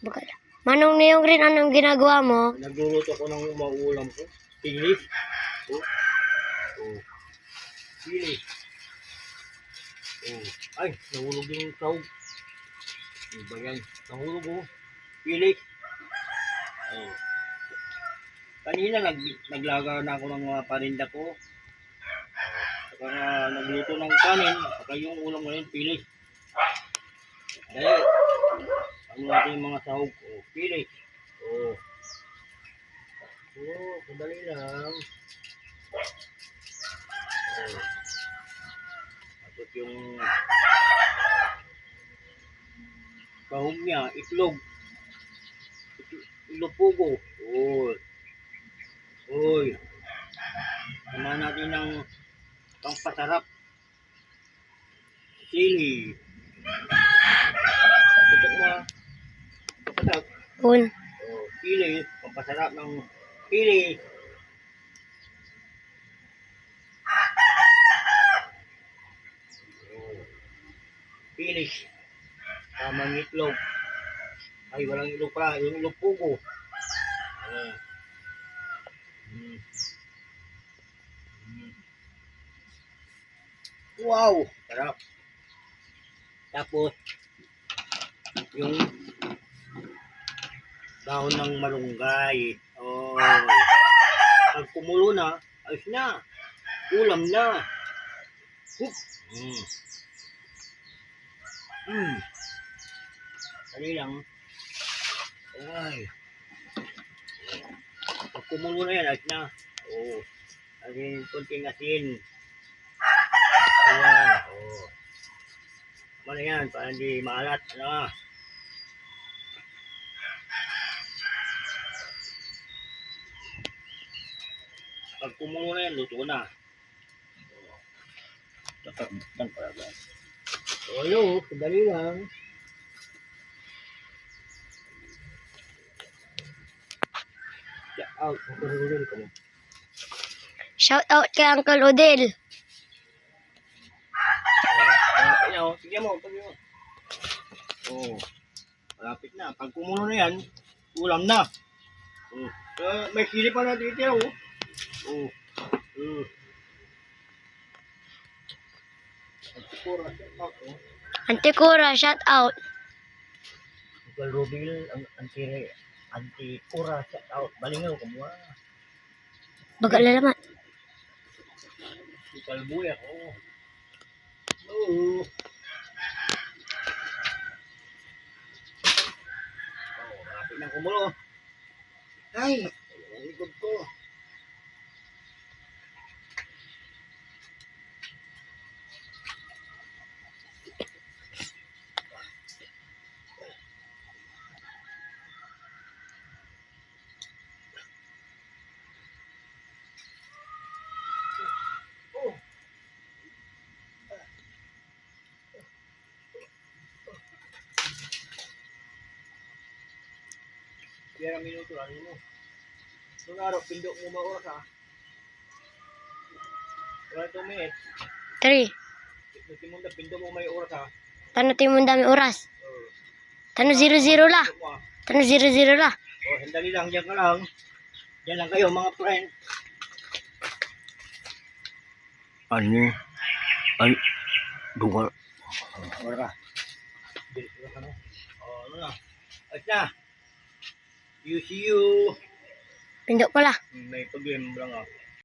Baka. Manong Niyong rin, anong ginagawa mo? Nagluluto ko ng mauulam ko. Tinglis. Oh. Oh. Sili. Oh. Ay, nahulog yung sahog. Ano ba yan? Nahulog oh. Pili. Oh. Kanina naglaga na ako ng mga paninda ko. Saka nagluto ng kanin. Saka yung ulam ngayon, pili. Dahil, ano natin yung mga sahog. Oh, pili. Oh. Oh, sandali lang. Oh. Tapos yung kahong niya, itlog. Itlog pugo. Oh. Uy. Samahan natin ng pangpasarap. Sili. Tutok mo. Tutok. Un. Oh, sili. Pampasarap ng sili. Oh, sili. Tamang itlog. Ay, walang itlog pala. Yung itlog pugo. Oh. Wow! Sarap. Tapos, yung dahon ng malunggay. Oh. Pag kumulo na, ayos na. Ulam na. Hup. Dali lang. Ay. Pag kumulo na yan, ayos na. Oh. Asin, konting asin. Ayan. Oh. Ano yan, para hindi maalat. Ano? Pag kumulo na yan, luto na. Takpan pala ba? So, ayun, sandali lang. Shout out, Uncle ka mo. Shout out kay Uncle Odel. Sige mo, pag mo. Oh, malapit na. Pag kumulo na yan, ulam na. Oh. May sili pa na dito, oh. Oh. Antikura, shout out. Uncle Rubil, Antikura, shout out. Balingaw, kumuha. Baga lalaman. Uncle Buya, oh. Oh. Oh, malapit na kumulo. Ay, ang likod ko. Kaya minuto lang mo. Nung araw, pindok mo maoras ha. 2 minutes. 3. Timunda, pindok mo may oras ha. Tano timon dami oras. Tano 0-0 la. Tano 0-0 la. Oh, sandali lang, diyan ka lang. Diyan lang kayo mga friend. Ano? Ay, dungal. Oras ka. Bilis ka na. Oh, ano na? Ayos na. See you. Pindok pala. May problem lang ako.